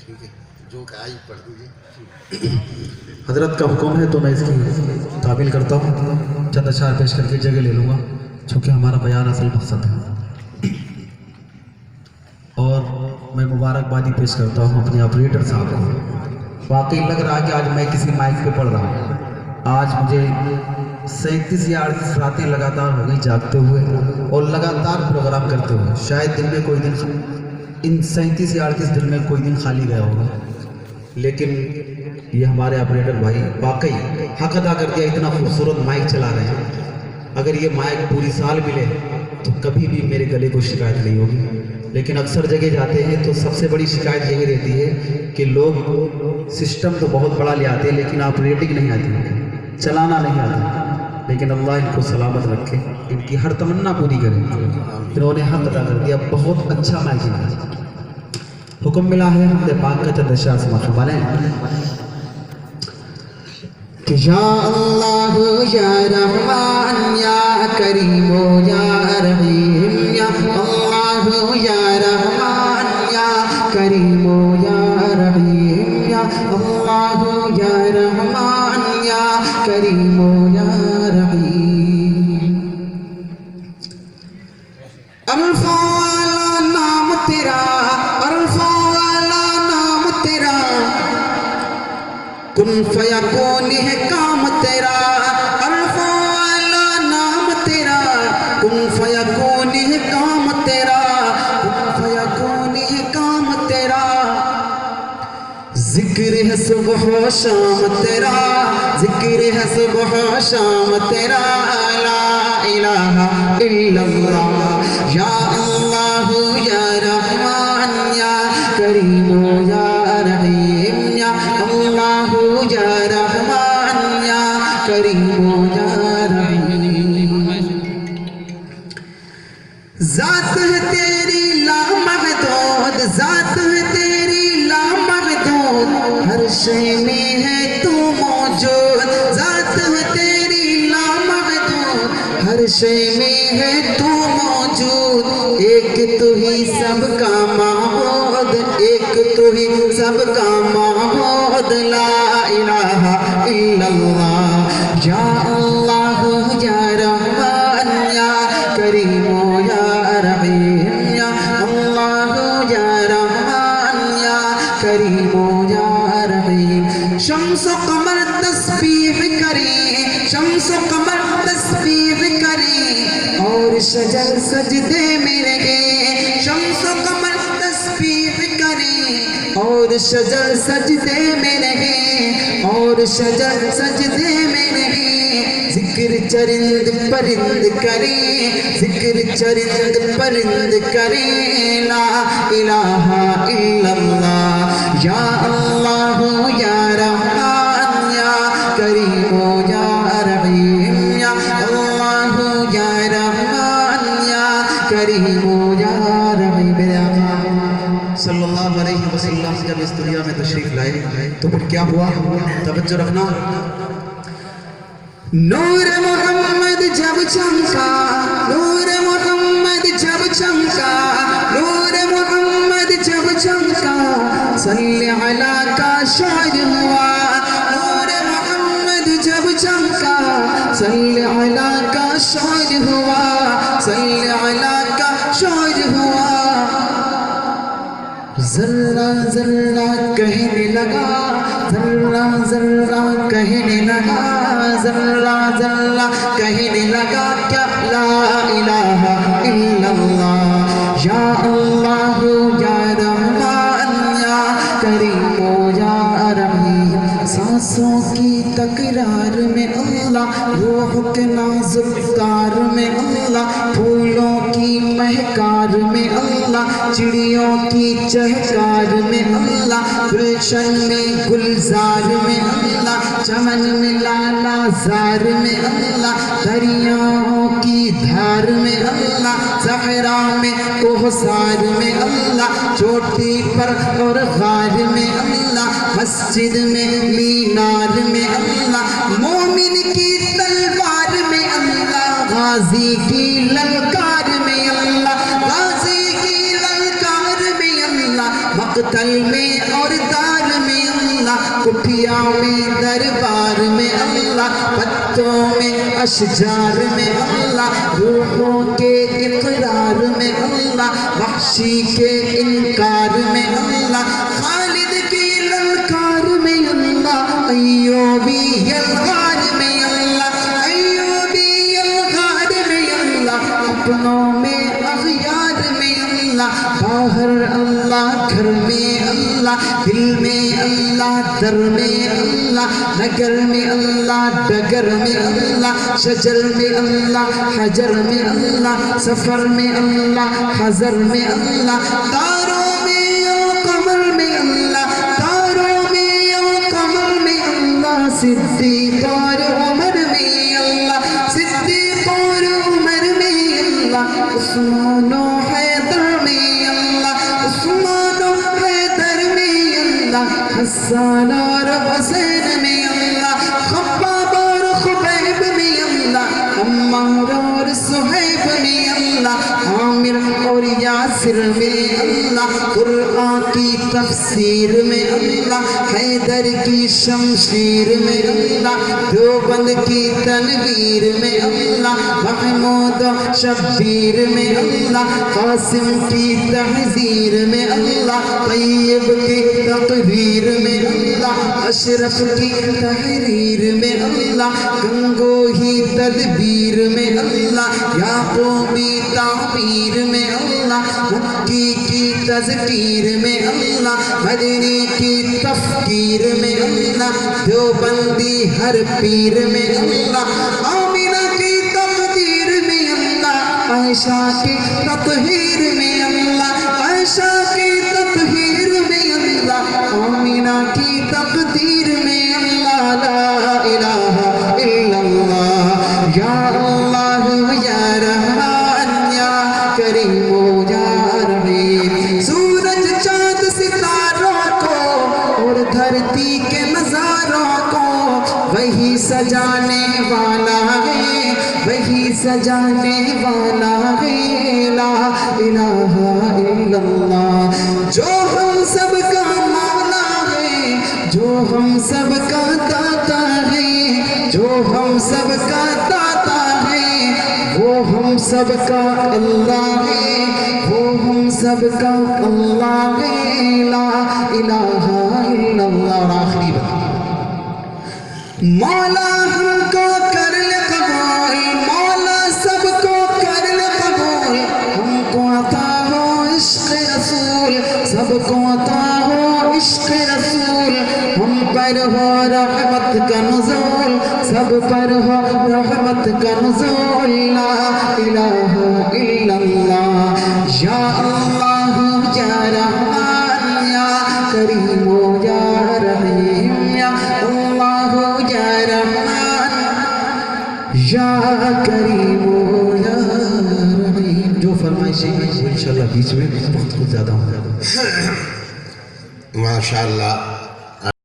ٹھیک ہے جو کہ آئی پڑھ دیجیے. حضرت کا حکم ہے تو میں اس کی تعمیل کرتا ہوں. چند اشعار پیش کر کے جگہ لے لوں گا چونکہ ہمارا بیان اصل مقصد ہے. اور میں مبارکبادی پیش کرتا ہوں اپنے آپریٹر صاحب کو. واقعی لگ رہا ہے کہ آج میں کسی مائک پہ پڑھ رہا ہوں. آج مجھے 37 یا 38 راتیں لگاتار ہو گئی جاگتے ہوئے اور لگاتار پروگرام کرتے ہوئے. شاید دن میں کوئی دن ان 37 یا 38 دن میں کوئی دن خالی گیا ہوگا. لیکن یہ ہمارے آپریٹر بھائی واقعی حق ادا کر دیا. اتنا خوبصورت مائک چلا رہے ہیں. اگر یہ مائک پوری سال ملے تو کبھی بھی میرے گلے کو شکایت نہیں ہوگی. لیکن اکثر جگہ جاتے ہیں تو سب سے بڑی شکایت یہی رہتی ہے کہ لوگ سسٹم تو بہت بڑا لے آتے ہیں لیکن آپریٹنگ نہیں آتی, چلانا نہیں آتا. لیکن اللہ ان کو سلامت رکھے, ان کی ہر تمنا پوری کرے. انہوں نے حق ادا کر دیا. بہت اچھا مائک ہے. حکم ملا ہے حمد پاک کا چند اشعار سماعت فرمائیں کہ یا اللہ یا رحمان یا کریم یا رحیم یا اللہ یا رحمان یا کریم یا رحیم یا اللہ یا رحمان یا کریم یا رحیم. الفا والا نام تیرا, الفا والا نام تیرا, کن فیکون ہے کام تیرا. الفا والا نام تیرا, کن فیکون ہے کام تیرا, کن فیکون ہے کام تیرا. ذکر ہے صبح و شام تیرا, ذکر ہے صبح و شام تیرا. لا الہ الا اللہ یا اللہ یا رحمان یا کریم یا رحیم یا اللہ یا رحمان یا کریم یا رحیم. ذات ہے تیری لامحدود, ذات ہے تیری لامحدود, ہر شے میں ہے تو موجود. ذات ہے تیری لامحدود, ہر شے میں ہے تو موجود. ایک تو ہی سب کا معبود, ایک تو ہی سب کا معبود. لا الہ الا اللہ یا اللہ یا رحمان یا کریم یا رحیم یا اللہ یا رحمان یا کریم یا رحیم. شمس و قمر تسبیح کریں, شمس و قمر تسبیح کریں اور شجر سجدے میں رہے. شمس و قمر تسبیح کریں اور شجر سجدے میں رہے, اور شجر سجدے میں رہے. ذکر چرند پرند کریں, ذکر چرند پرند کریں. لا الہ الا اللہ یا اللہ یا رحمان یا کریم یا رحیم یا اللہ یا رحمان یا کریم یا رحیم. میرے آقا صلی اللہ علیہ وسلم جب اس دنیا میں تشریف لائے تو پھر کیا ہوا, توجہ رکھنا. نور محمد جب چمکا, نور محمد جب چمکا, نور محمد جب چمکا, صلی علی کا شعر ہوا. نور محمد جب چمکا, صلی علی کا شعر ہوا, صلی علی کا شعر ہوا. ذرہ ذرہ کہنے لگا, ذرہ ذرہ کہنے لگا, ذرہ ذرہ کہنے لگا کیا لا الہ الا اللہ یا اللہ یا رحمان یا کریم یا رحیم. سانسوں کی تکرار میں اللہ, روح کے نازک تار میں اللہ, پھولوں کی مہکار میں اللہ, چڑیوں کی چہکار میں اللہ, گلشن میں گلزار میں اللہ, چمن میں لالا زار میں اللہ, دریاؤں کی دھار میں اللہ, صحرا میں کوہسار میں اللہ, چوٹی پر اور غار میں اللہ, مسجد میں مینار میں اللہ, مومن کی تلوار میں اللہ, غازی کی للکار میں اللہ, غازی کی للکار میں اللہ, مقتل میں اور دار میں اللہ، کٹھیا میں دربار میں اللہ، پتوں میں اشجار میں اللہ، روحوں کے اقرار میں اللہ، وحشی کے انکار میں اللہ، خالد کی للکار میں اللہ، ایوبی الغار میں اللہ، ایوبی الغار میں اللہ، اپنوں میں اغیار میں اللہ، باہر اللہ گھر میں اللہ، دل میں اللہ در میں اللہ، نگر میں اللہ ڈگر میں اللہ، شجر میں اللہ حجر میں اللہ، سفر میں اللہ حضر میں اللہ، تاروں میں اور قمر میں اللہ، تاروں میں اور قمر میں اللہ، صدیق اور عمر میں اللہ، صدیق اور عمر میں اللہ، عثمان و حیدر میں اللہ، عثمان و حیدر میں اللہ، حسان اور حسین میں اللہ، خباب اور خبیب میں اللہ، عمار اور صہیب میں اللہ، عامر اور یاسر میں اللہ، قرآن کی تفسیر میں اللہ، حیدر کی شمشیر میں اللہ، دیوبند کی تنویر میں اللہ، محمود و شبیر میں اللہ، قاسم کی تحذیر میں اللہ، طیب کی تقریر میں اللہ، اشرف کی تحریر میں اللہ، گنگوہی تدبیر میں اللہ، یعقوبی تعبیر میں اللہ، مکی کی تذکیر میں اللہ، مدنی کی تفکیر میں اللہ، دیوبندی ہر پیر میں اللہ، آمینہ کی تقدیر میں اللہ، عائشہ کی تطہیر میں اللہ، عائشہ کی تطہیر میں اللہ، آمینہ کی تقدیر میں اللہ، لا الہ الا اللہ، یا اللہ یا رحمان یا کریم یا رحیم، سورج چاند ستاروں کو اور دھرتی کے نظاروں کو وہی سجانے والا ہے، وہی سجانے والا ہے، لا الہ الا اللہ، جو ہم سب کا مولا ہے، جو ہم سب کا داتا ہے، جو ہم سب کا داتا ہے، وہ ہم سب کا اللہ ہے، وہ ہم سب کا اللہ ہے، لا الہ الا اللہ۔ اور آخری بات، مولا ہم کو کر لے قبول، مولا سب کو کر لے قبول، ہم کو عطا ہو عشق رسول، سب کو عطا ہو عشق رسول، ہم پر ہو رحمت کا نزول، سب پر ہو رحمت کا نزول، لا الہ الا اللہ، یا اللہ یا رحمان یا کریم یا رحیم، یا اللہ یا رحمان یا کریم یا رحیم۔ جو فرمائشیں ہیں وہ انشاءاللہ بیچ میں بہت کچھ زیادہ ہو جاتا ہے۔ ماشاءاللہ